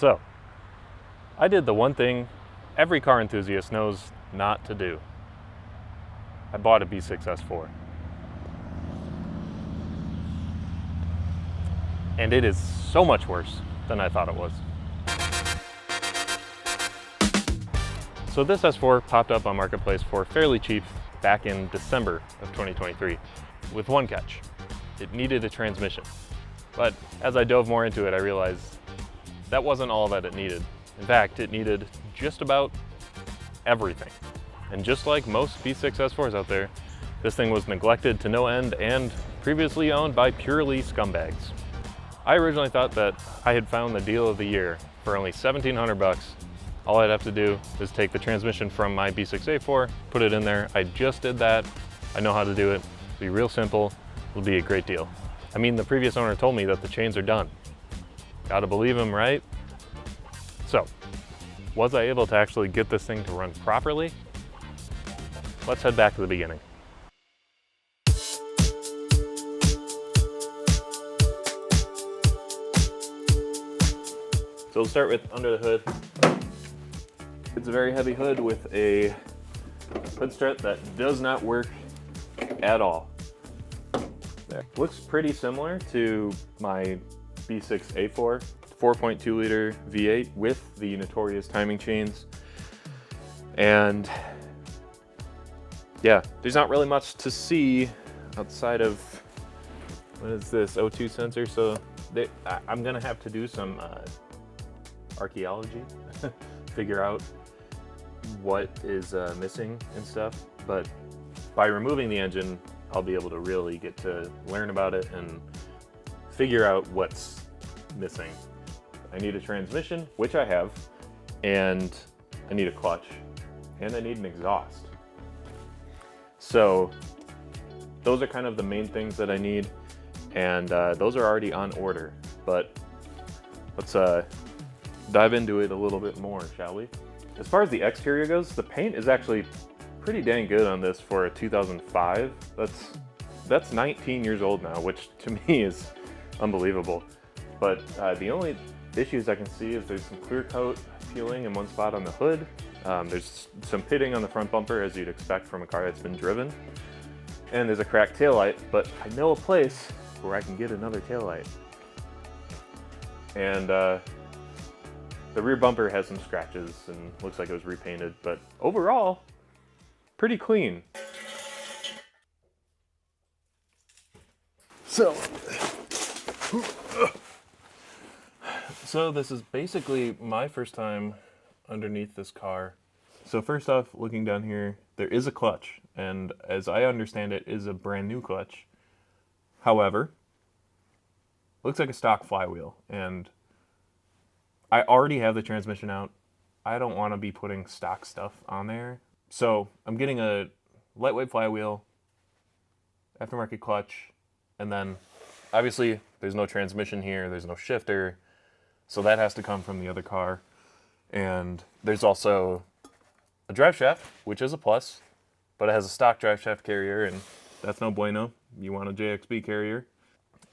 So, I did the one thing every car enthusiast knows not to do. I bought a B6 S4. And it is so much worse than I thought it was. So this S4 popped up on Marketplace for fairly cheap back in December of 2023, with one catch. It needed a transmission. But as I dove more into it, I realized that wasn't all that it needed. In fact, it needed just about everything. And just like most B6 S4s out there, this thing was neglected to no end and previously owned by purely scumbags. I originally thought that I had found the deal of the year for only 1,700 bucks. All I'd have to do is take the transmission from my B6A4, put it in there. I just did that. I know how to do it. It'll be real simple. It'll be a great deal. I mean, the previous owner told me that the chains are done. Gotta believe him, right? So, was I able to actually get this thing to run properly? Let's head back to the beginning. So we'll start with under the hood. It's a very heavy hood with a hood strut that does not work at all. There. Looks pretty similar to my B6A4, 4.2 liter V8 with the notorious timing chains. And yeah, there's not really much to see outside of, what is this, O2 sensor? So I'm gonna have to do some archaeology, figure out what is missing and stuff, but by removing the engine, I'll be able to really get to learn about it and figure out what's missing. I need a transmission, which I have, and I need a clutch, and I need an exhaust. So those are kind of the main things that I need, and those are already on order, but let's dive into it a little bit more, shall we? As far as the exterior goes, the paint is actually pretty dang good on this for a 2005. That's 19 years old now, which to me is unbelievable. But the only issues I can see is there's some clear coat peeling in one spot on the hood. There's some pitting on the front bumper, as you'd expect from a car that's been driven. And there's a cracked taillight, but I know a place where I can get another taillight. And the rear bumper has some scratches and looks like it was repainted, but overall, pretty clean. So this is basically my first time underneath this car. So first off, looking down here, there is a clutch, and as I understand it, is a brand new clutch. However, looks like a stock flywheel, and I already have the transmission out. I don't want to be putting stock stuff on there. So I'm getting a lightweight flywheel, aftermarket clutch, and then obviously there's no transmission here, there's no shifter, so that has to come from the other car. And there's also a drive shaft, which is a plus, but it has a stock drive shaft carrier, and that's no bueno. You want a JXB carrier.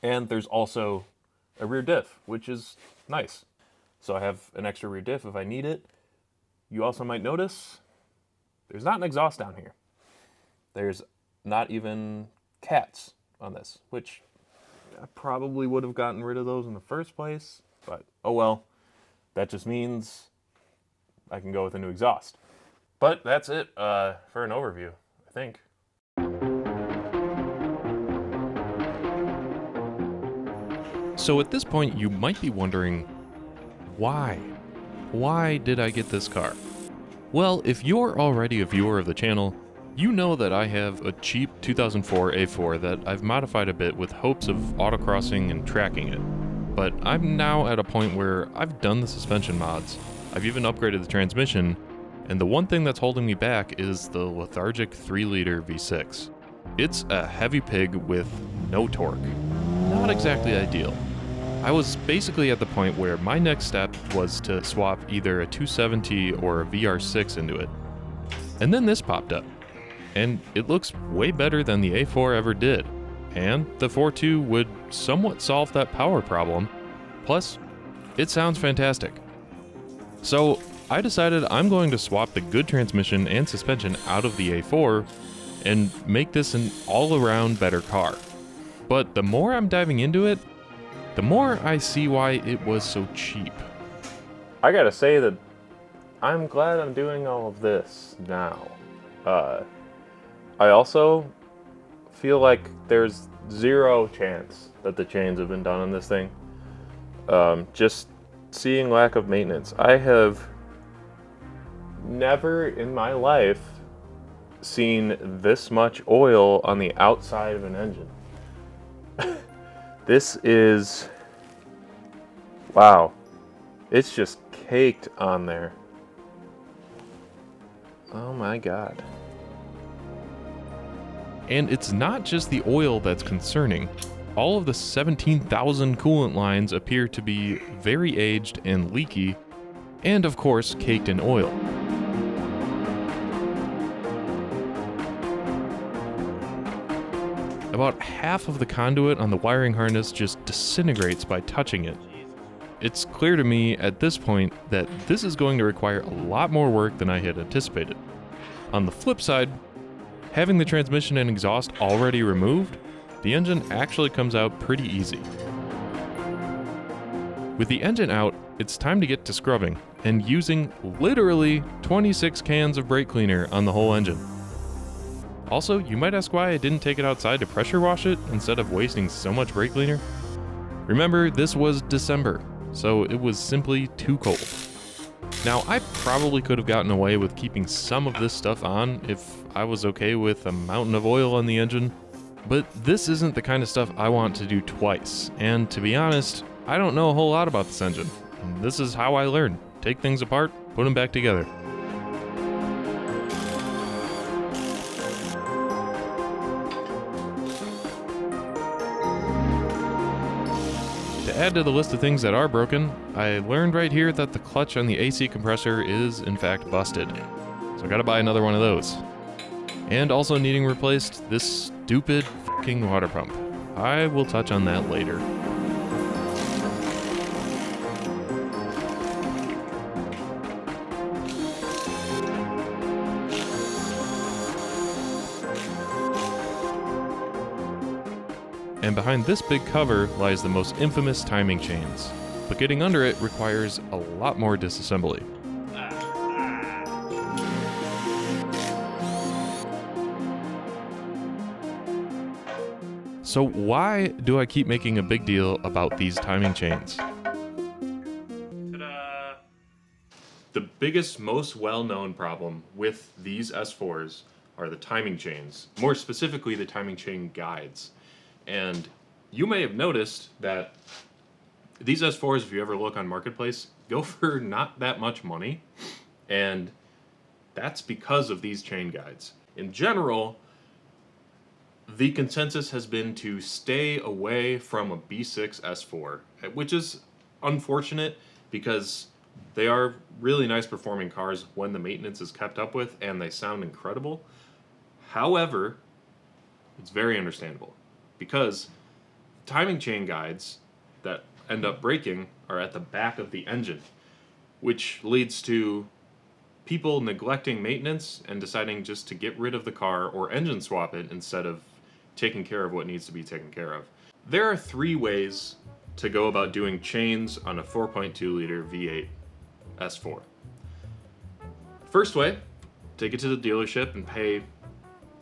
And there's also a rear diff, which is nice. So I have an extra rear diff if I need it. You also might notice there's not an exhaust down here. There's not even cats on this, which I probably would have gotten rid of those in the first place, but oh well. That just means I can go with a new exhaust. But that's it for an overview, I think. So at this point, you might be wondering, why? Why did I get this car? Well, if you're already a viewer of the channel, you know that I have a cheap 2004 A4 that I've modified a bit with hopes of autocrossing and tracking it. But I'm now at a point where I've done the suspension mods, I've even upgraded the transmission, and the one thing that's holding me back is the lethargic 3-liter V6. It's a heavy pig with no torque. Not exactly ideal. I was basically at the point where my next step was to swap either a 270 or a VR6 into it. And then this popped up, and it looks way better than the A4 ever did. And the 4.2 would somewhat solve that power problem. Plus, it sounds fantastic. So I decided I'm going to swap the good transmission and suspension out of the A4 and make this an all-around better car. But the more I'm diving into it, the more I see why it was so cheap. I gotta say that I'm glad I'm doing all of this now. I also feel like there's zero chance that the chains have been done on this thing. Just seeing lack of maintenance. I have never in my life seen this much oil on the outside of an engine. This is, wow, it's just caked on there. Oh my God. And it's not just the oil that's concerning. All of the 17,000 coolant lines appear to be very aged and leaky, and of course, caked in oil. About half of the conduit on the wiring harness just disintegrates by touching it. It's clear to me at this point that this is going to require a lot more work than I had anticipated. On the flip side, having the transmission and exhaust already removed, the engine actually comes out pretty easy. With the engine out, it's time to get to scrubbing and using literally 26 cans of brake cleaner on the whole engine. Also, you might ask why I didn't take it outside to pressure wash it instead of wasting so much brake cleaner. Remember, this was December, so it was simply too cold. Now, I probably could have gotten away with keeping some of this stuff on if I was okay with a mountain of oil on the engine, but this isn't the kind of stuff I want to do twice, and to be honest, I don't know a whole lot about this engine. This is how I learn. Take things apart, put them back together. To add to the list of things that are broken, I learned right here that the clutch on the AC compressor is in fact busted. So I gotta buy another one of those. And also needing replaced, this stupid fucking water pump. I will touch on that later. And behind this big cover lies the most infamous timing chains. But getting under it requires a lot more disassembly. So why do I keep making a big deal about these timing chains? Ta-da! The biggest, most well-known problem with these S4s are the timing chains, more specifically the timing chain guides. And you may have noticed that these S4s, if you ever look on Marketplace, go for not that much money. And that's because of these chain guides. In general, the consensus has been to stay away from a B6 S4, which is unfortunate because they are really nice performing cars when the maintenance is kept up with and they sound incredible. However, it's very understandable because timing chain guides that end up breaking are at the back of the engine, which leads to people neglecting maintenance and deciding just to get rid of the car or engine swap it instead of taking care of what needs to be taken care of. There are 3 ways to go about doing chains on a 4.2 liter V8 S4. First way, take it to the dealership and pay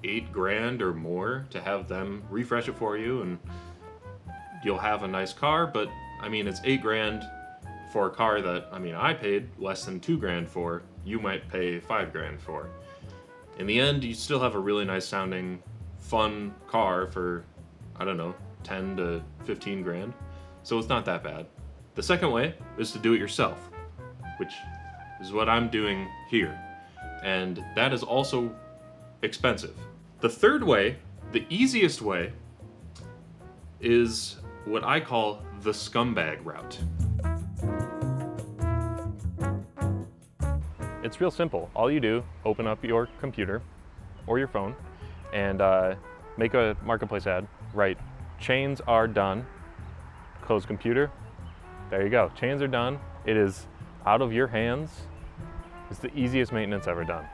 $8,000 or more to have them refresh it for you, and you'll have a nice car. But I mean, it's $8,000 for a car that I paid less than $2,000 for. You might pay $5,000 for. In the end, you still have a really nice sounding, fun car for, I don't know, 10 to 15 grand. So it's not that bad. The second way is to do it yourself, which is what I'm doing here. And that is also expensive. The third way, the easiest way, is what I call the scumbag route. It's real simple. All you do, open up your computer or your phone and make a Marketplace ad, write chains are done, close computer, there you go, chains are done. It is out of your hands is the easiest maintenance ever done.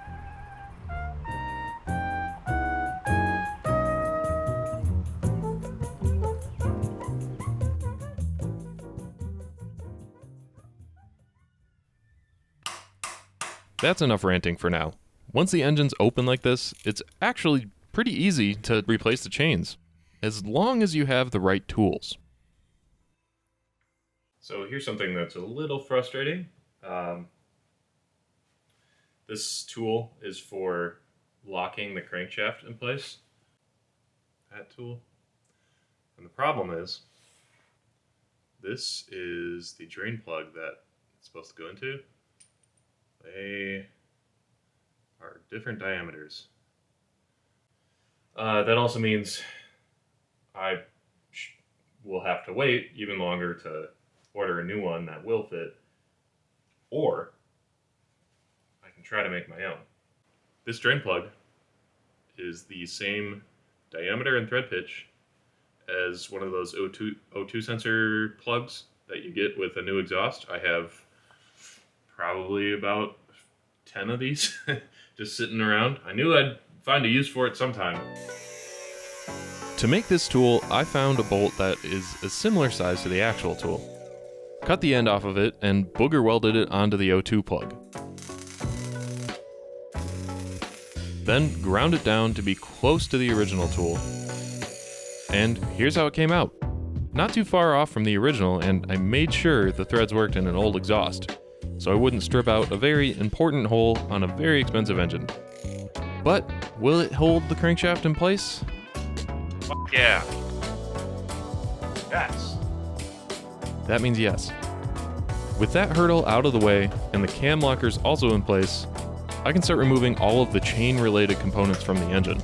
That's enough ranting for now. Once the engine's open like this, it's actually pretty easy to replace the chains, as long as you have the right tools. So here's something that's a little frustrating. This tool is for locking the crankshaft in place. That tool. And the problem is, this is the drain plug that it's supposed to go into. They are different diameters. That also means I will have to wait even longer to order a new one that will fit, or I can try to make my own. This drain plug is the same diameter and thread pitch as one of those O2 sensor plugs that you get with a new exhaust. I have probably about 10 of these just sitting around. I knew I'd find a use for it sometime. To make this tool, I found a bolt that is a similar size to the actual tool. Cut the end off of it and booger welded it onto the O2 plug. Then ground it down to be close to the original tool. And here's how it came out. Not too far off from the original, and I made sure the threads worked in an old exhaust, so I wouldn't strip out a very important hole on a very expensive engine. But will it hold the crankshaft in place? Fuck yeah. Yes. That means yes. With that hurdle out of the way and the cam lockers also in place, I can start removing all of the chain-related components from the engine.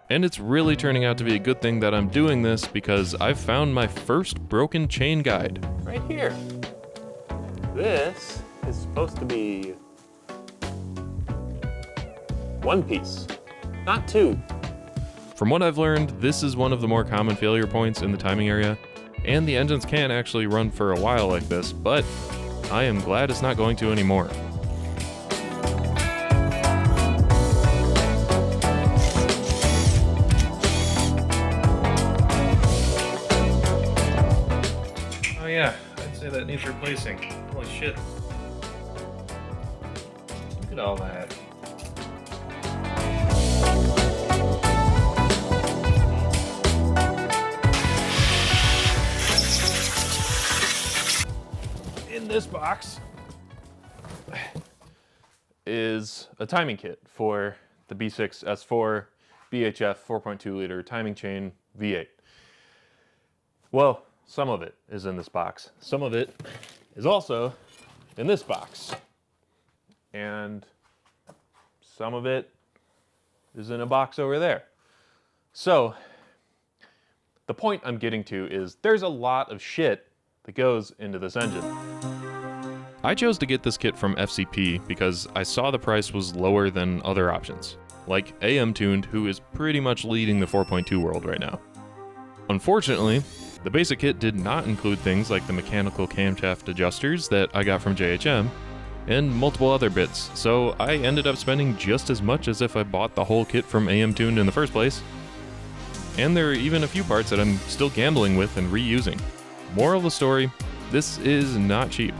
And it's really turning out to be a good thing that I'm doing this, because I've found my first broken chain guide. Right here. This is supposed to be one piece, not two. From what I've learned, this is one of the more common failure points in the timing area, and the engines can actually run for a while like this, but I am glad it's not going to anymore. Oh yeah, I'd say that needs replacing. Holy shit. Look at all that. In this box is a timing kit for the B6 S4 BHF 4.2 liter timing chain V8. Well, some of it is in this box. Some of it is also in this box. And some of it is in a box over there. So, the point I'm getting to is there's a lot of shit that goes into this engine. I chose to get this kit from FCP because I saw the price was lower than other options, like AM Tuned, who is pretty much leading the 4.2 world right now. Unfortunately, the basic kit did not include things like the mechanical camshaft adjusters that I got from JHM, and multiple other bits, so I ended up spending just as much as if I bought the whole kit from AM Tuned in the first place. And there are even a few parts that I'm still gambling with and reusing. Moral of the story, this is not cheap.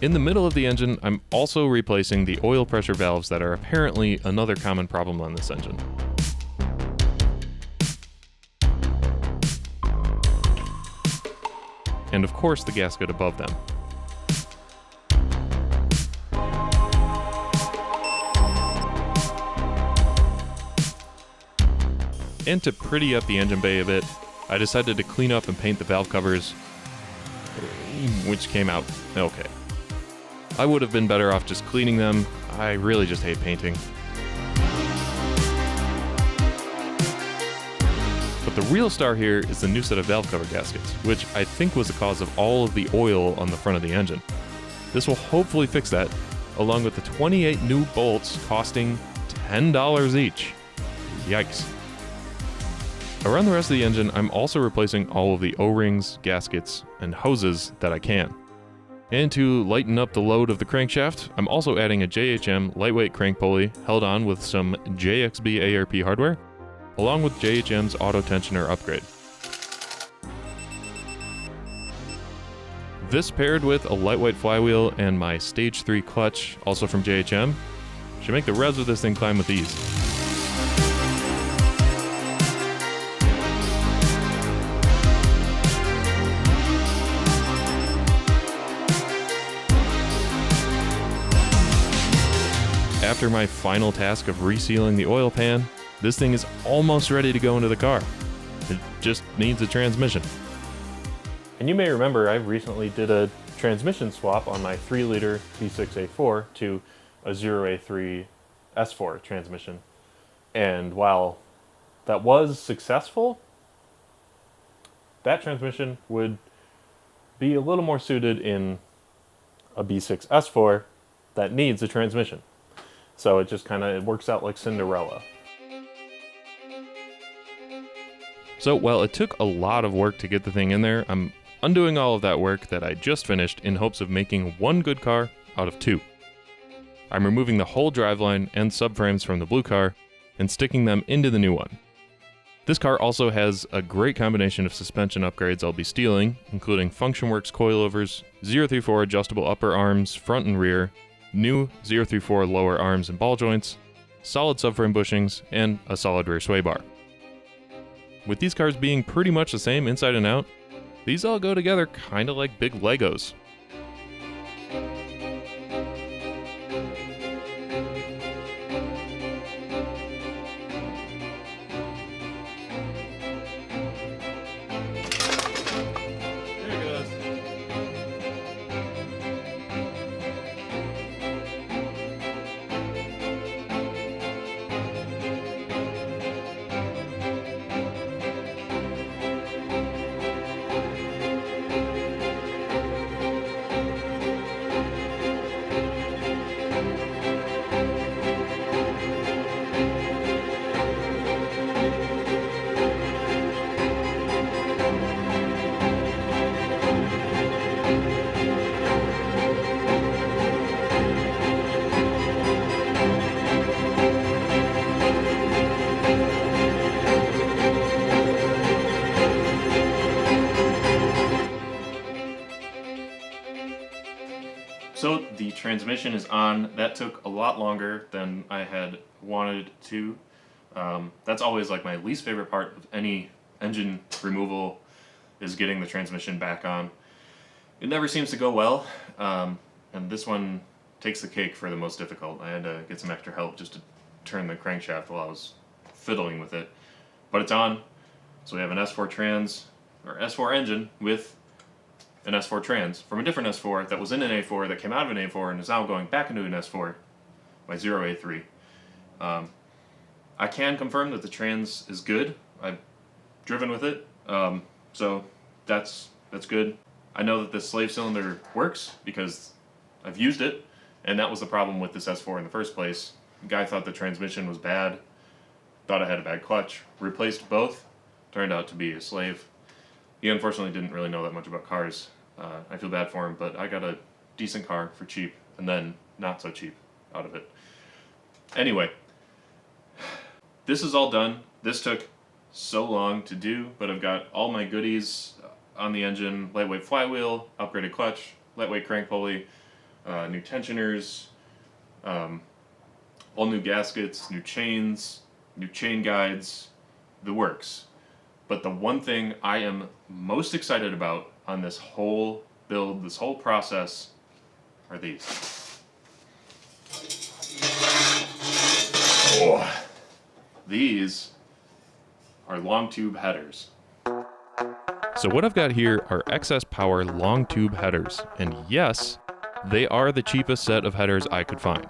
In the middle of the engine, I'm also replacing the oil pressure valves that are apparently another common problem on this engine. And of course the gasket above them. And to pretty up the engine bay a bit, I decided to clean up and paint the valve covers, which came out okay. I would have been better off just cleaning them. I really just hate painting. But the real star here is the new set of valve cover gaskets, which I think was the cause of all of the oil on the front of the engine. This will hopefully fix that, along with the 28 new bolts costing $10 each. Yikes. Around the rest of the engine, I'm also replacing all of the O-rings, gaskets, and hoses that I can. And to lighten up the load of the crankshaft, I'm also adding a JHM lightweight crank pulley held on with some JXB ARP hardware, along with JHM's auto tensioner upgrade. This paired with a lightweight flywheel and my Stage 3 clutch, also from JHM, should make the revs of this thing climb with ease. After my final task of resealing the oil pan, this thing is almost ready to go into the car. It just needs a transmission. And you may remember I recently did a transmission swap on my 3-liter V6A4 to a 0A3 S4 transmission. And while that was successful, that transmission would be a little more suited in a B6 S4 that needs a transmission. So it just it works out like Cinderella. So while it took a lot of work to get the thing in there, I'm undoing all of that work that I just finished in hopes of making one good car out of two. I'm removing the whole driveline and subframes from the blue car and sticking them into the new one. This car also has a great combination of suspension upgrades I'll be stealing, including FunctionWorks coilovers, 034 adjustable upper arms, front and rear, new 034 lower arms and ball joints, solid subframe bushings, and a solid rear sway bar. With these cars being pretty much the same inside and out, these all go together kinda like big Legos. There it goes. So the transmission is on. That took a lot longer than I had wanted to. That's always like my least favorite part of any engine removal, is getting the transmission back on. It never seems to go well, and this one takes the cake for the most difficult. I had to get some extra help just to turn the crankshaft while I was fiddling with it. But it's on, so we have an S4 trans, or S4 engine with an S4 trans from a different S4 that was in an A4 that came out of an A4 and is now going back into an S4 by 0A3. I can confirm that the trans is good. I've driven with it, so that's good. I know that this slave cylinder works because I've used it, and that was the problem with this S4 in the first place. The guy thought the transmission was bad, thought I had a bad clutch, replaced both, turned out to be a slave. He unfortunately didn't really know that much about cars. I feel bad for him, but I got a decent car for cheap, and then not so cheap out of it. Anyway, this is all done. This took so long to do, but I've got all my goodies on the engine: lightweight flywheel, upgraded clutch, lightweight crank pulley, new tensioners, all new gaskets, new chains, new chain guides, the works. But the one thing I am most excited about on this whole build, this whole process, are these. Oh. These are long tube headers. So what I've got here are XS Power long tube headers, and yes, they are the cheapest set of headers I could find.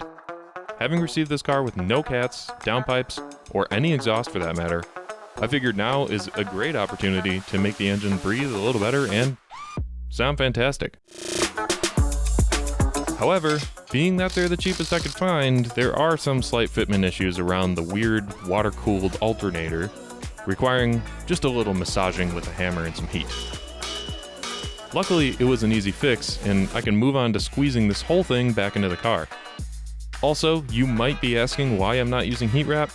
Having received this car with no cats, downpipes, or any exhaust for that matter, I figured now is a great opportunity to make the engine breathe a little better and sound fantastic. However, being that they're the cheapest I could find, there are some slight fitment issues around the weird water-cooled alternator, requiring just a little massaging with a hammer and some heat. Luckily, it was an easy fix, and I can move on to squeezing this whole thing back into the car. Also, you might be asking why I'm not using heat wrap.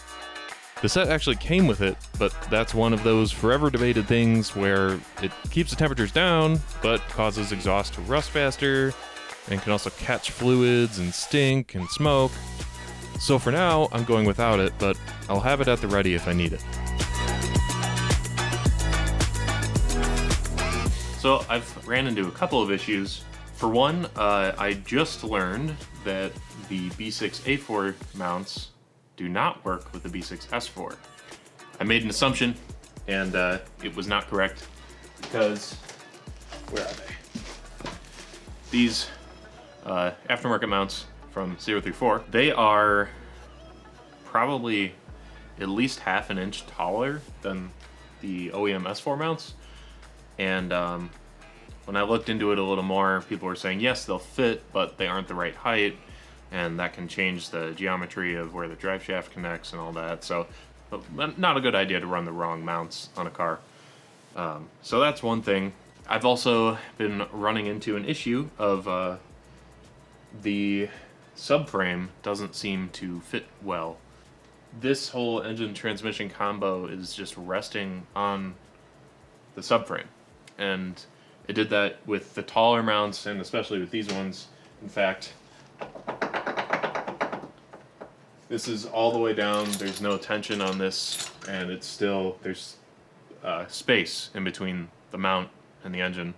The set actually came with it, but that's one of those forever debated things where it keeps the temperatures down, but causes exhaust to rust faster, and can also catch fluids and stink and smoke. So for now, I'm going without it, but I'll have it at the ready if I need it. So I've ran into a couple of issues. For one, I just learned that the B6A4 mounts do not work with the B6S4. I made an assumption, and it was not correct, because, where are they? These aftermarket mounts from 034, they are probably at least half an inch taller than the OEM S4 mounts. And when I looked into it a little more, people were saying, yes, they'll fit, but they aren't the right height, and that can change the geometry of where the drive shaft connects and all that. So not a good idea to run the wrong mounts on a car. So that's one thing. I've also been running into an issue of the subframe doesn't seem to fit well. This whole engine transmission combo is just resting on the subframe, and it did that with the taller mounts and especially with these ones. In fact, this is all the way down, there's no tension on this, and it's still, there's space in between the mount and the engine,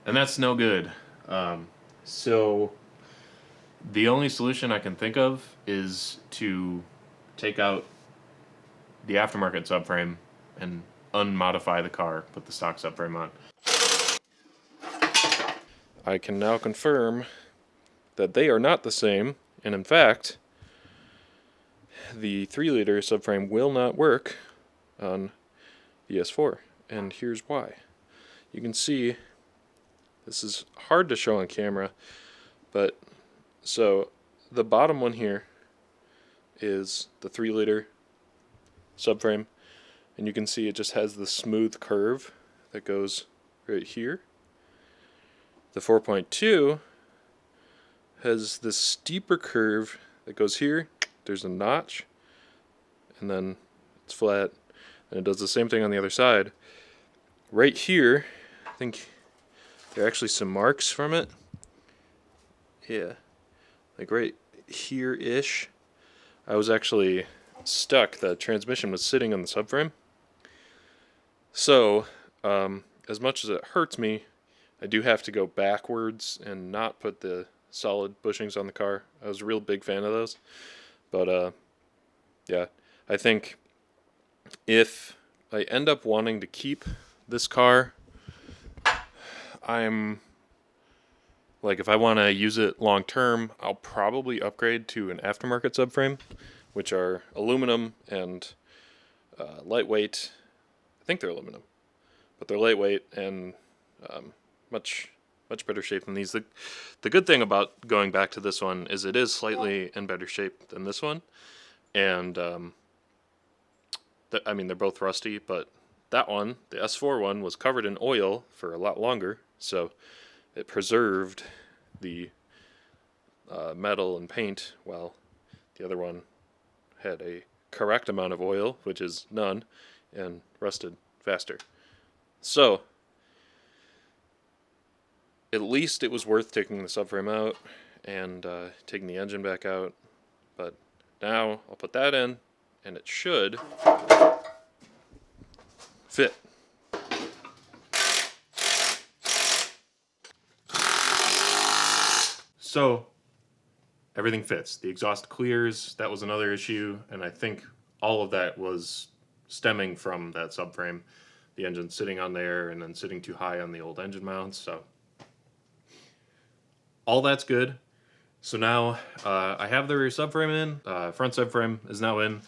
and that's no good. So the only solution I can think of is to take out the aftermarket subframe and unmodify the car, put the stock subframe on. I can now confirm that they are not the same, and in fact, the 3-liter subframe will not work on the S4, and here's why. You can see, this is hard to show on camera, but so the bottom one here is the 3-liter subframe, and you can see it just has the smooth curve that goes right here. The 4.2 has this steeper curve that goes here. There's a notch, and then it's flat, and it does the same thing on the other side. Right here, I think there are actually some marks from it. Yeah, like right here-ish. I was actually stuck. The transmission was sitting on the subframe. So, as much as it hurts me, I do have to go backwards and not put the solid bushings on the car. I was a real big fan of those. But, yeah, I think if I end up wanting to keep this car, if I want to use it long term, I'll probably upgrade to an aftermarket subframe, which are aluminum and lightweight. I think they're aluminum, but they're lightweight and much better shape than these. The good thing about going back to this one is it is slightly in better shape than this one, and they're both rusty, but that one, the S4 one, was covered in oil for a lot longer, so it preserved the metal and paint, while the other one had a correct amount of oil, which is none, and rusted faster. So at least it was worth taking the subframe out and taking the engine back out. But now I'll put that in, and it should fit. So everything fits. The exhaust clears. That was another issue, and I think all of that was stemming from that subframe. the engine sitting on there and then sitting too high on the old engine mounts. So all that's good. So now I have the rear subframe in, front subframe is now in,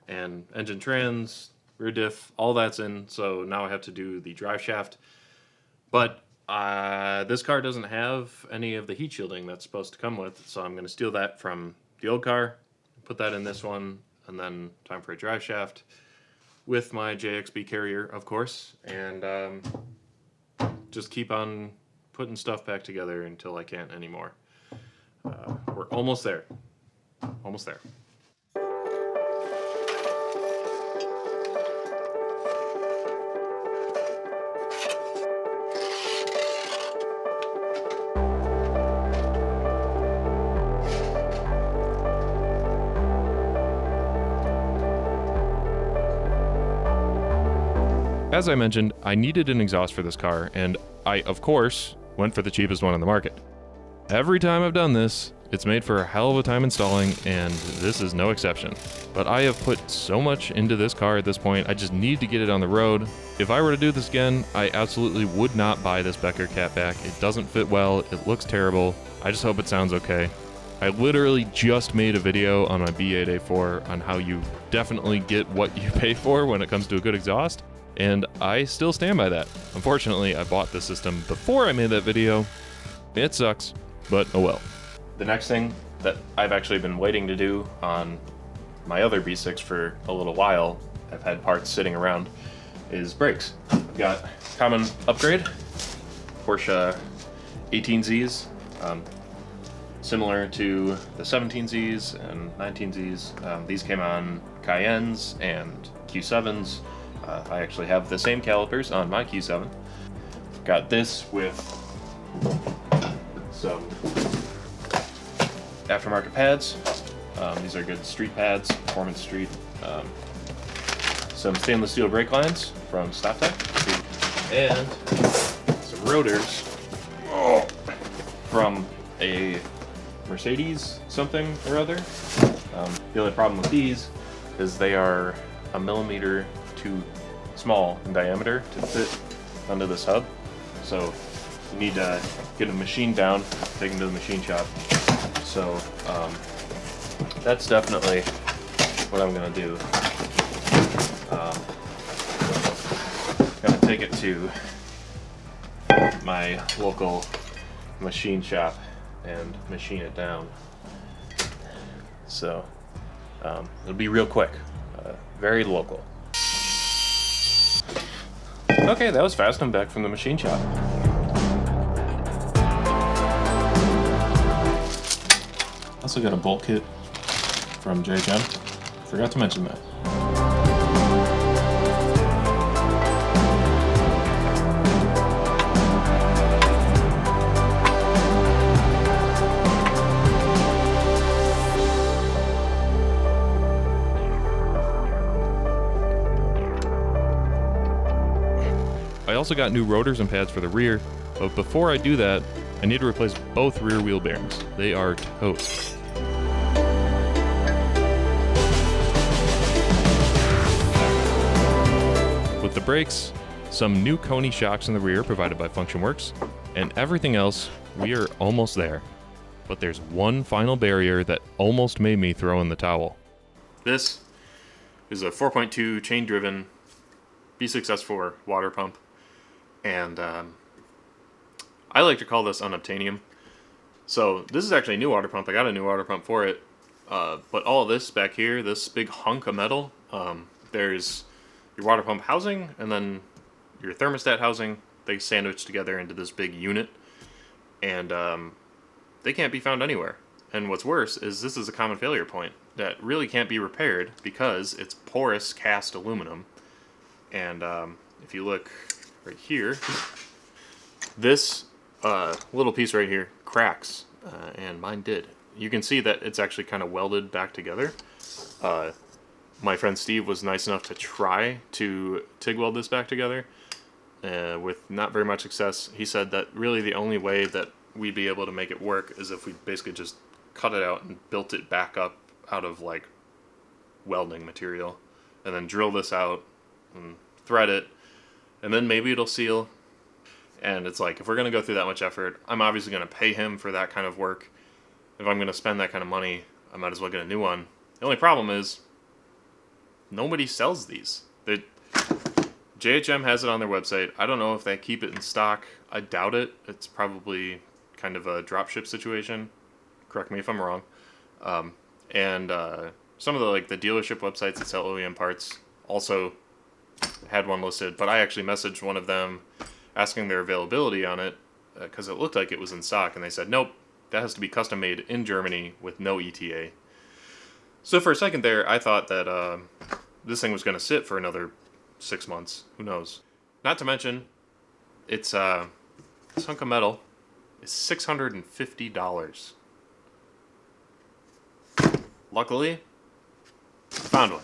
and engine trans, rear diff, all that's in. So now I have to do the drive shaft. But this car doesn't have any of the heat shielding that's supposed to come with, so I'm going to steal that from the old car, put that in this one, and then time for a drive shaft with my JXB carrier, of course, and just keep on putting stuff back together until I can't anymore. We're almost there. Almost there. As I mentioned, I needed an exhaust for this car, and I, of course, went for the cheapest one on the market. Every time I've done this, it's made for a hell of a time installing, and this is no exception. But I have put so much into this car at this point, I just need to get it on the road. If I were to do this again, I absolutely would not buy this Becker Catback. It doesn't fit well, it looks terrible. I just hope it sounds okay. I literally just made a video on my B8A4 on how you definitely get what you pay for when it comes to a good exhaust, and I still stand by that. Unfortunately, I bought this system before I made that video. It sucks, but oh well. The next thing that I've actually been waiting to do on my other B6 for a little while, I've had parts sitting around, is brakes. I've got common upgrade, Porsche 18Zs, similar to the 17Zs and 19Zs. These came on Cayennes and Q7s. I actually have the same calipers on my Q7. Got this with some aftermarket pads. These are good street pads, Performance Street. Some stainless steel brake lines from StopTech. And some rotors from a Mercedes something or other. The only problem with these is they are a millimeter too small in diameter to fit under this hub. So you need to get a machine down, take them to the machine shop. So that's definitely what I'm gonna do. Gonna take it to my local machine shop and machine it down. So it'll be real quick, very local. Okay, that was fast. I'm back from the machine shop. Also got a bolt kit from JHM. Forgot to mention that. I also got new rotors and pads for the rear, but before I do that, I need to replace both rear wheel bearings. They are toast. With the brakes, some new Koni shocks in the rear provided by FunctionWorks, and everything else, we are almost there. But there's one final barrier that almost made me throw in the towel. This is a 4.2 chain-driven B6S4 water pump, and I like to call this unobtainium. So this is actually a new water pump. I got a new water pump for it, but all of this back here, this big hunk of metal, there's your water pump housing and then your thermostat housing. They sandwich together into this big unit, and they can't be found anywhere. And what's worse is this is a common failure point that really can't be repaired because it's porous cast aluminum. And if you look right here, this little piece right here cracks, and mine did. You can see that it's actually kind of welded back together. My friend Steve was nice enough to try to TIG weld this back together with not very much success. He said that really the only way that we'd be able to make it work is if we basically just cut it out and built it back up out of like welding material, and then drill this out and thread it, and then maybe it'll seal. And it's like, if we're going to go through that much effort, I'm obviously going to pay him for that kind of work. If I'm going to spend that kind of money, I might as well get a new one. The only problem is, nobody sells these. JHM has it on their website. I don't know if they keep it in stock. I doubt it. It's probably kind of a dropship situation. Correct me if I'm wrong. And some of the dealership websites that sell OEM parts also had one listed, but I actually messaged one of them asking their availability on it because it looked like it was in stock, and they said, nope, that has to be custom made in Germany with no ETA. So for a second there, I thought that this thing was going to sit for another 6 months. Who knows? Not to mention, it's this hunk of metal is $650. Luckily, I found one.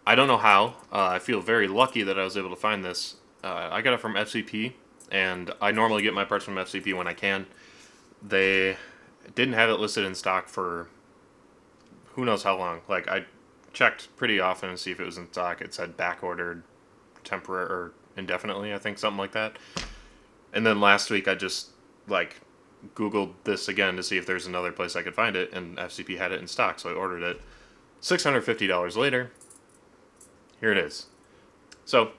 I don't know how. I feel very lucky that I was able to find this. I got it from FCP, and I normally get my parts from FCP when I can. They didn't have it listed in stock for who knows how long. Like, I checked pretty often to see if it was in stock. It said back ordered temporary or indefinitely, I think, something like that. And then last week I just Googled this again to see if there's another place I could find it, and FCP had it in stock, so I ordered it. $650 later, here it is. So,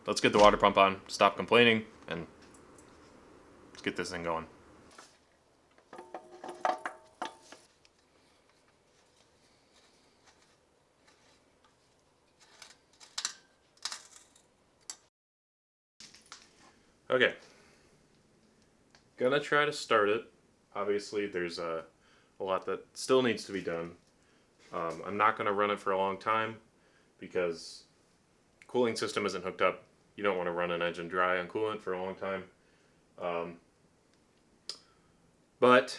let's get the water pump on, stop complaining, and let's get this thing going. Okay. Gonna try to start it. Obviously, there's a lot that still needs to be done. I'm not gonna run it for a long time because cooling system isn't hooked up. You don't want to run an engine dry on coolant for a long time. But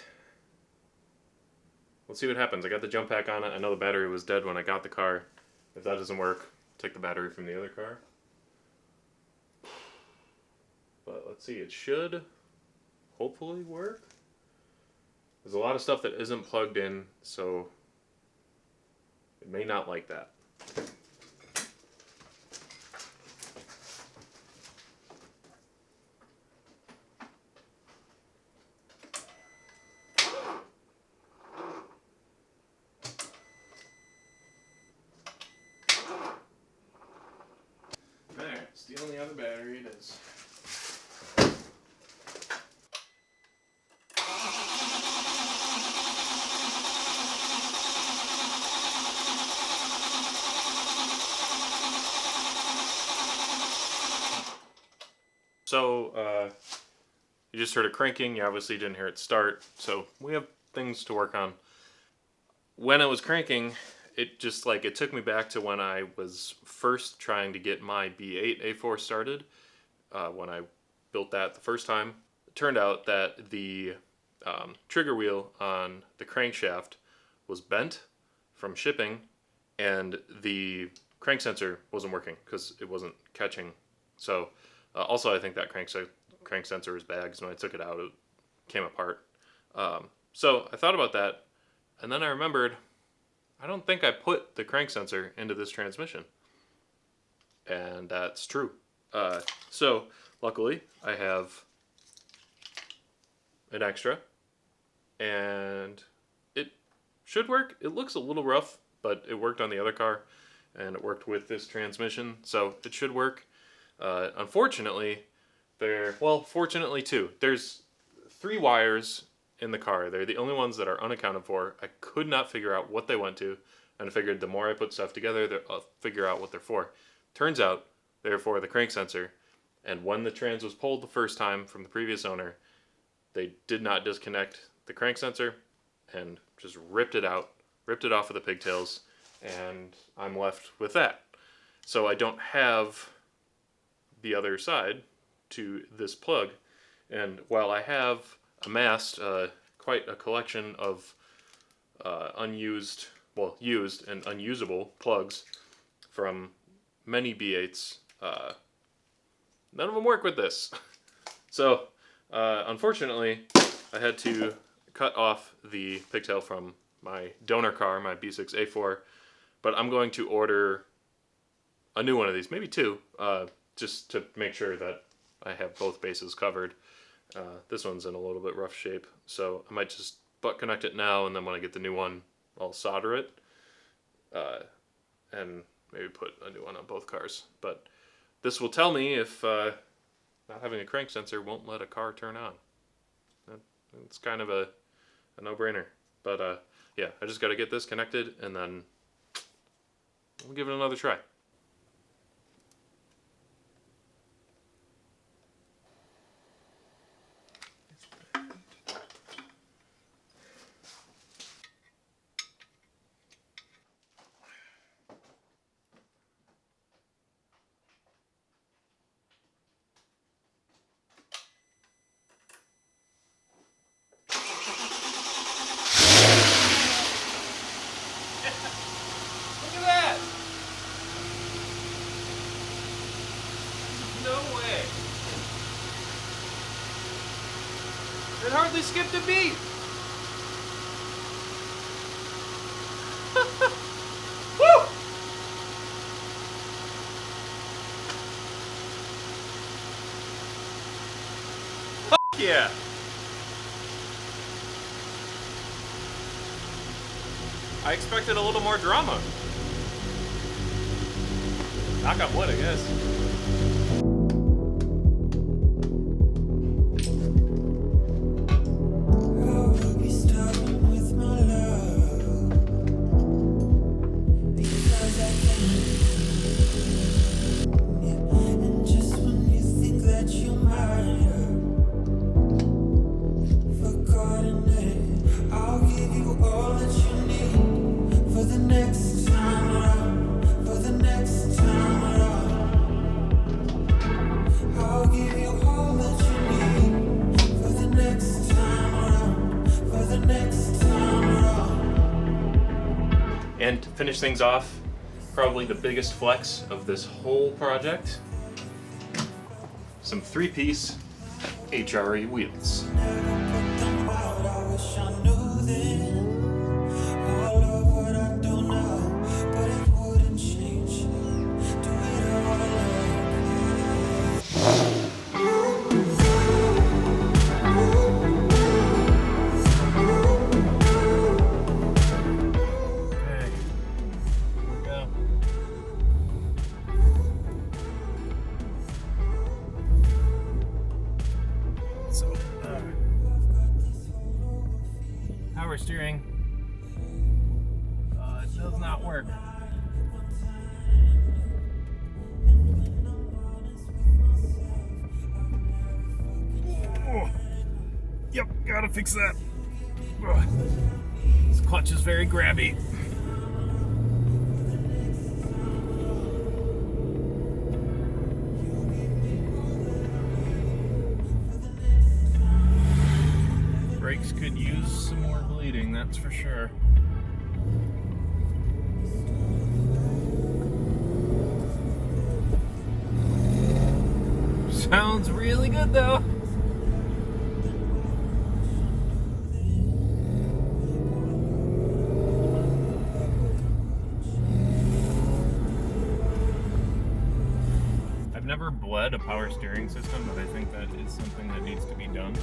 let's see what happens. I got the jump pack on it. I know the battery was dead when I got the car. If that doesn't work, take the battery from the other car. But let's see, it should hopefully work. There's a lot of stuff that isn't plugged in, so it may not like that. There, it's the only other battery it is. So, you just heard it cranking. You obviously didn't hear it start. So, we have things to work on. When it was cranking, it just it took me back to when I was first trying to get my B8 A4 started. When I built that the first time, it turned out that the trigger wheel on the crankshaft was bent from shipping, and the crank sensor wasn't working because it wasn't catching. So, also, I think that crank sensor was bad because when I took it out, it came apart. So I thought about that, and then I remembered, I don't think I put the crank sensor into this transmission. And that's true. So, luckily, I have an extra, and it should work. It looks a little rough, but it worked on the other car, and it worked with this transmission, so it should work. Unfortunately, fortunately too, there's 3 wires in the car. They're the only ones that are unaccounted for. I could not figure out what they went to, and I figured the more I put stuff together, I'll figure out what they're for. Turns out, they're for the crank sensor, and when the trans was pulled the first time from the previous owner, they did not disconnect the crank sensor, and just ripped it off of the pigtails, and I'm left with that. So I don't have the other side to this plug, and while I have amassed quite a collection of used and unusable plugs from many B8s, none of them work with this. So unfortunately, I had to cut off the pigtail from my donor car, my B6 A4, but I'm going to order a new one of these, maybe two, just to make sure that I have both bases covered. This one's in a little bit rough shape, so I might just butt connect it now, and then when I get the new one, I'll solder it, and maybe put a new one on both cars. But this will tell me if not having a crank sensor won't let a car turn on. It's kind of a no-brainer. But yeah, I just got to get this connected, and then we'll give it another try. Look at that! No way! It hardly skipped a beat! Woo! Fuck yeah! I expected a little more drama. Knock on wood, I guess. And to finish things off, probably the biggest flex of this whole project, some 3-piece HRE wheels. Power steering does not work. Oh, yep, gotta fix that. Ugh. This clutch is very grabby. Brakes could use some more bleeding, that's for sure. Sounds really good though. I've never bled a power steering system, but I think that is something that needs to be done.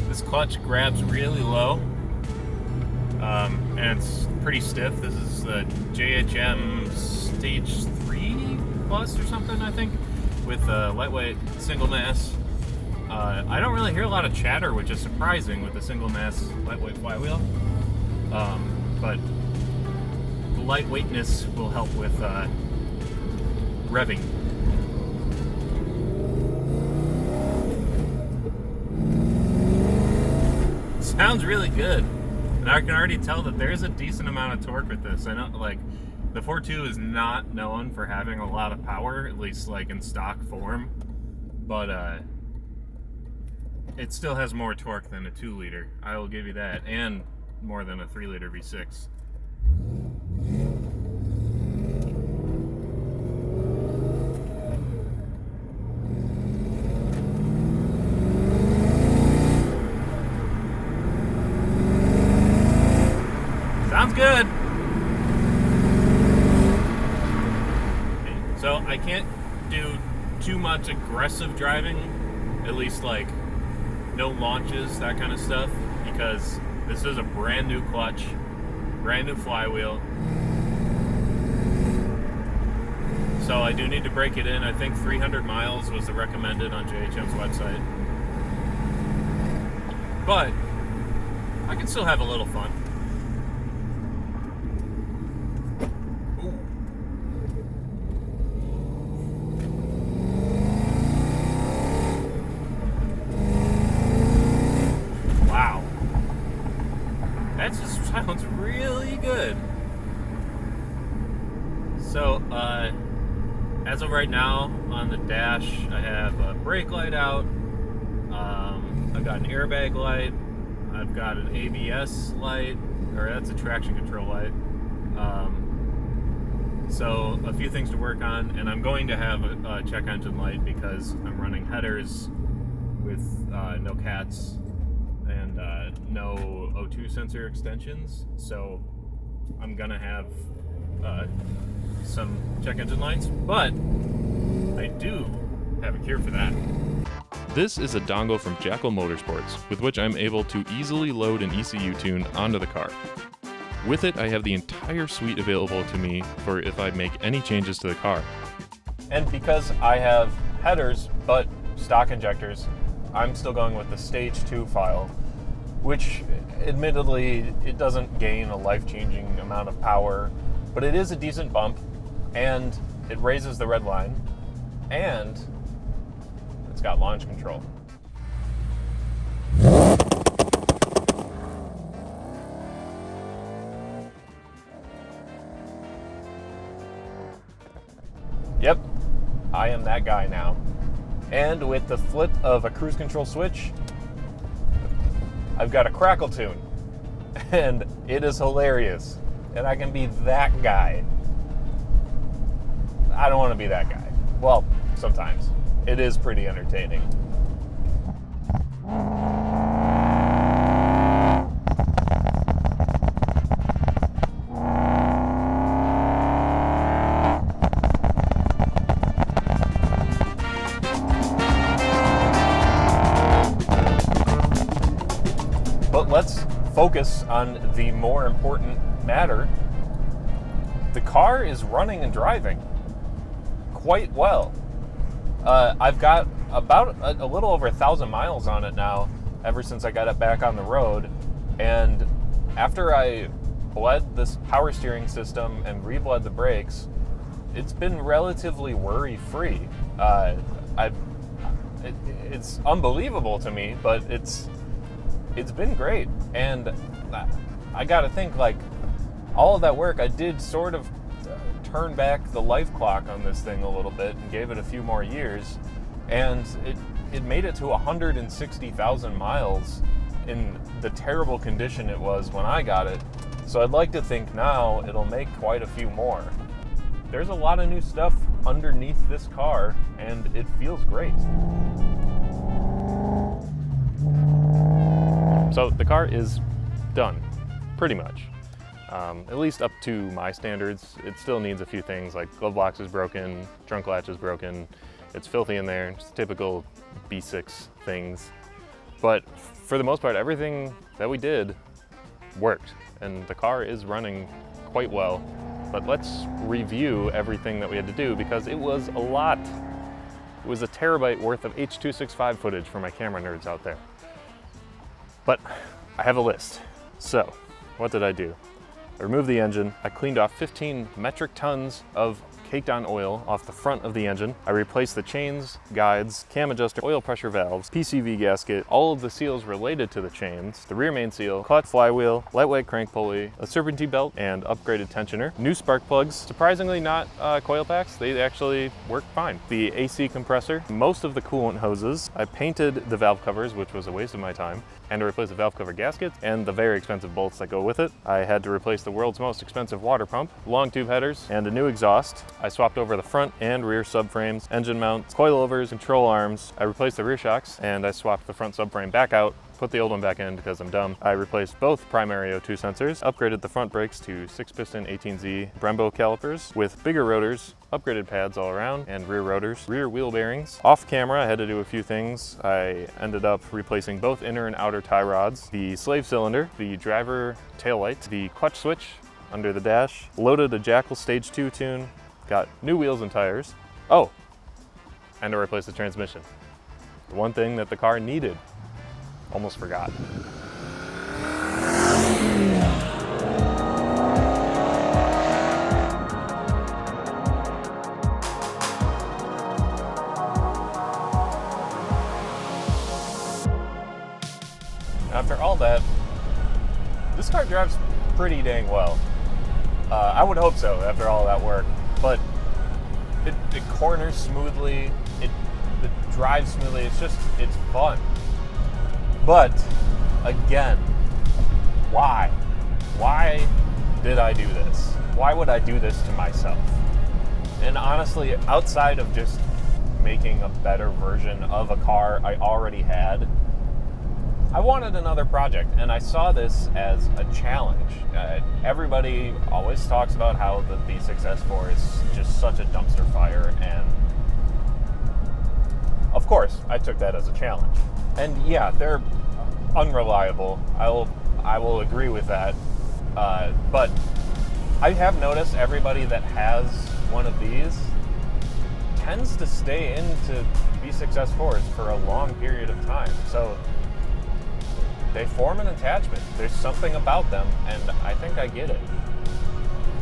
This clutch grabs really low, and it's pretty stiff. This is the JHM Stage 3 Plus or something, I think, with a lightweight single mass. I don't really hear a lot of chatter, which is surprising with the single mass lightweight flywheel, but the lightweightness will help with revving. Sounds really good, and I can already tell that there's a decent amount of torque with this. I know, like, the 4.2 is not known for having a lot of power, at least like in stock form, but it still has more torque than a 2-liter. I will give you that, and more than a 3-liter V6. I can't do too much aggressive driving, at least like no launches, that kind of stuff, because this is a brand new clutch, brand new flywheel. So I do need to break it in. I think 300 miles was the recommended on JHM's website. But I can still have a little fun. Wow. That just sounds really good. So, as of right now, on the dash, I have a brake light out. I've got an airbag light. I've got an ABS light, or that's a traction control light. So a few things to work on, and I'm going to have a check engine light because I'm running headers with no cats and no O2 sensor extensions. So I'm gonna have some check engine lights, but I do have a cure for that. This is a dongle from Jackal Motorsports, with which I'm able to easily load an ECU tune onto the car. With it, I have the entire suite available to me for if I make any changes to the car. And because I have headers but stock injectors, I'm still going with the Stage 2 file, which admittedly it doesn't gain a life-changing amount of power, but it is a decent bump, and it raises the red line, and it's got launch control. Yep, I am that guy now. And with the flip of a cruise control switch, I've got a crackle tune. And it is hilarious. And I can be that guy. I don't want to be that guy. Well, sometimes. It is pretty entertaining. But let's focus on the more important matter. The car is running and driving quite well. I've got about a little over 1,000 miles on it now, ever since I got it back on the road. And after I bled this power steering system and re-bled the brakes, it's been relatively worry-free. It's unbelievable to me, but it's been great. And I gotta think, like, all of that work, I did sort of turn back the life clock on this thing a little bit and gave it a few more years, and it made it to 160,000 miles in the terrible condition it was when I got it. So I'd like to think now it'll make quite a few more. There's a lot of new stuff underneath this car, and it feels great. So the car is done, pretty much. At least up to my standards. It still needs a few things, like glove box is broken, trunk latch is broken, it's filthy in there, just typical B6 things. But for the most part, everything that we did worked, and the car is running quite well. But let's review everything that we had to do, because it was a lot. It was a terabyte worth of H.265 footage for my camera nerds out there. But I have a list. So, what did I do? I removed the engine. I cleaned off 15 metric tons of caked on oil off the front of the engine. I replaced the chains, guides, cam adjuster, oil pressure valves, PCV gasket, all of the seals related to the chains, the rear main seal, clutch, flywheel, lightweight crank pulley, a serpentine belt, and upgraded tensioner. New spark plugs, surprisingly not coil packs. They actually work fine. The AC compressor, most of the coolant hoses. I painted the valve covers, which was a waste of my time, and to replace the valve cover gasket and the very expensive bolts that go with it. I had to replace the world's most expensive water pump, long tube headers, and a new exhaust. I swapped over the front and rear subframes, engine mounts, coilovers, control arms. I replaced the rear shocks, and I swapped the front subframe back out put the old one back in because I'm dumb. I replaced both primary O2 sensors, upgraded the front brakes to 6-piston 18Z Brembo calipers with bigger rotors, upgraded pads all around, and rear rotors, rear wheel bearings. Off camera, I had to do a few things. I ended up replacing both inner and outer tie rods, the slave cylinder, the driver taillight, the clutch switch under the dash, loaded a Jackal Stage 2 tune, got new wheels and tires. Oh, and to replace the transmission. The one thing that the car needed. Almost forgot. After all that, this car drives pretty dang well. I would hope so after all that work, but it corners smoothly, it drives smoothly, it's fun. But again, why? Why did I do this? Why would I do this to myself? And honestly, outside of just making a better version of a car I already had, I wanted another project, and I saw this as a challenge. Everybody always talks about how the V6 S4 is just such a dumpster fire, and of course, I took that as a challenge. And yeah, they're unreliable. I will agree with that. But I have noticed everybody that has one of these tends to stay into V6 S4s for a long period of time. So they form an attachment. There's something about them, and I think I get it.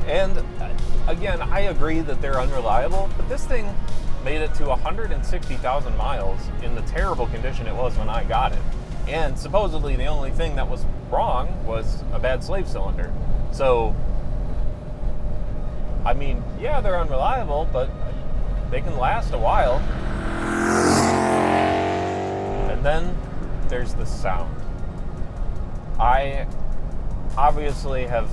And again, I agree that they're unreliable, but this thing made it to 160,000 miles in the terrible condition it was when I got it. And supposedly the only thing that was wrong was a bad slave cylinder. So, I mean, yeah, they're unreliable, but they can last a while. And then there's the sound. I obviously have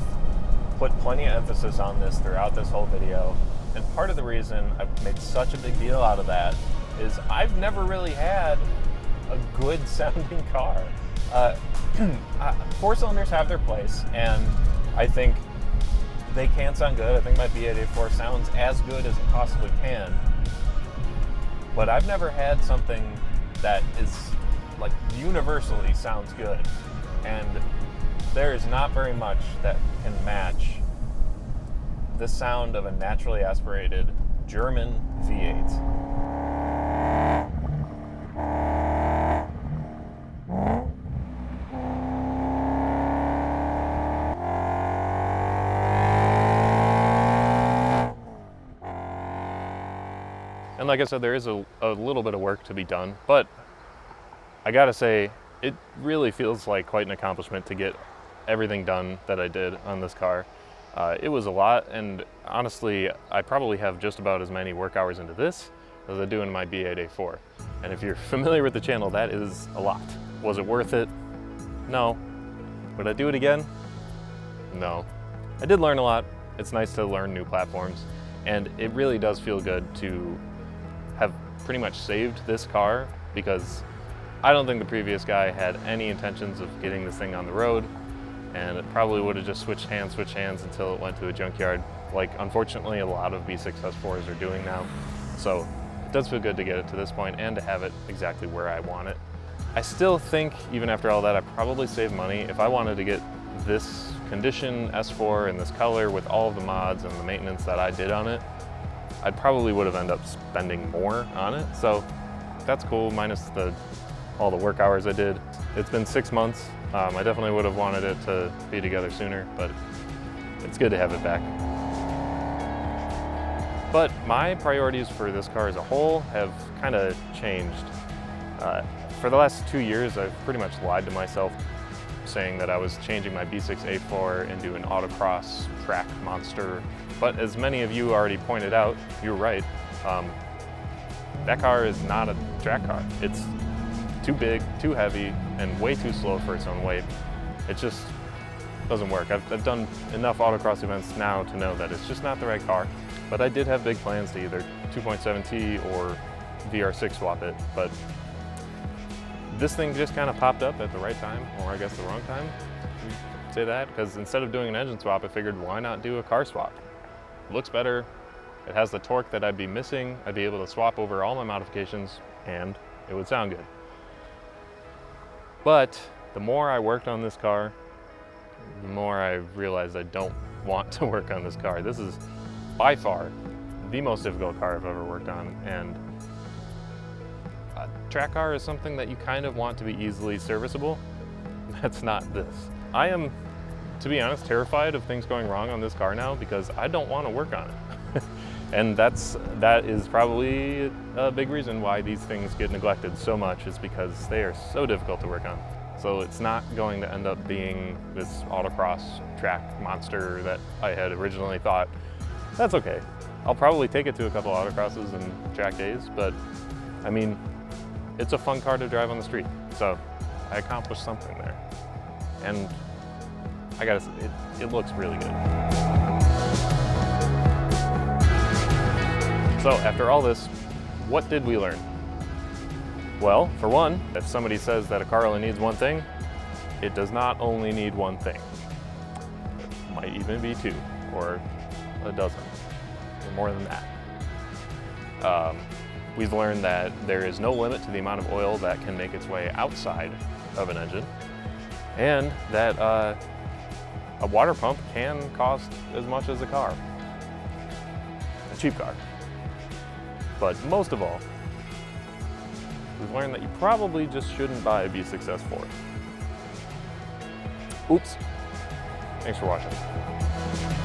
put plenty of emphasis on this throughout this whole video, and part of the reason I've made such a big deal out of that is I've never really had a good sounding car. Four cylinders have their place, and I think they can sound good. I think my B884 sounds as good as it possibly can, but I've never had something that is like universally sounds good. And there is not very much that can match the sound of a naturally aspirated German V8. And like I said, there is a little bit of work to be done, but I gotta say, it really feels like quite an accomplishment to get everything done that I did on this car. It was a lot, and honestly, I probably have just about as many work hours into this as I do in my B8A4. And if you're familiar with the channel, that is a lot. Was it worth it? No. Would I do it again? No. I did learn a lot. It's nice to learn new platforms, and it really does feel good to have pretty much saved this car, because I don't think the previous guy had any intentions of getting this thing on the road, and it probably would have just switched hands until it went to a junkyard, like unfortunately a lot of V6 S4s are doing now. So it does feel good to get it to this point and to have it exactly where I want it. I still think, even after all that, I probably saved money. If I wanted to get this condition S4 in this color with all of the mods and the maintenance that I did on it, I probably would have ended up spending more on it. So that's cool, minus all the work hours I did. It's been 6 months. I definitely would have wanted it to be together sooner, but it's good to have it back. But my priorities for this car as a whole have kind of changed. For the last 2 years, I've pretty much lied to myself, saying that I was changing my B6A4 into an autocross track monster. But as many of you already pointed out, you're right. That car is not a track car. It's too big, too heavy, and way too slow for its own weight. It just doesn't work. I've done enough autocross events now to know that it's just not the right car. But I did have big plans to either 2.7T or VR6 swap it. But this thing just kind of popped up at the right time, or I guess the wrong time. You'd say that, because instead of doing an engine swap, I figured why not do a car swap? It looks better, it has the torque that I'd be missing, I'd be able to swap over all my modifications, and it would sound good. But the more I worked on this car, the more I realized I don't want to work on this car. This is by far the most difficult car I've ever worked on, and a track car is something that you kind of want to be easily serviceable. That's not this. I am, to be honest, terrified of things going wrong on this car now because I don't want to work on it. And that is probably a big reason why these things get neglected so much, is because they are so difficult to work on. So it's not going to end up being this autocross track monster that I had originally thought. That's okay. I'll probably take it to a couple autocrosses and track days, but I mean, it's a fun car to drive on the street. So I accomplished something there. And I gotta say, it looks really good. So after all this, what did we learn? Well, for one, if somebody says that a car only needs one thing, it does not only need one thing. It might even be two, or a dozen, or more than that. We've learned that there is no limit to the amount of oil that can make its way outside of an engine, and that a water pump can cost as much as a car, a cheap car. But most of all, we've learned that you probably just shouldn't buy a B6S Ford. Oops. Thanks for watching.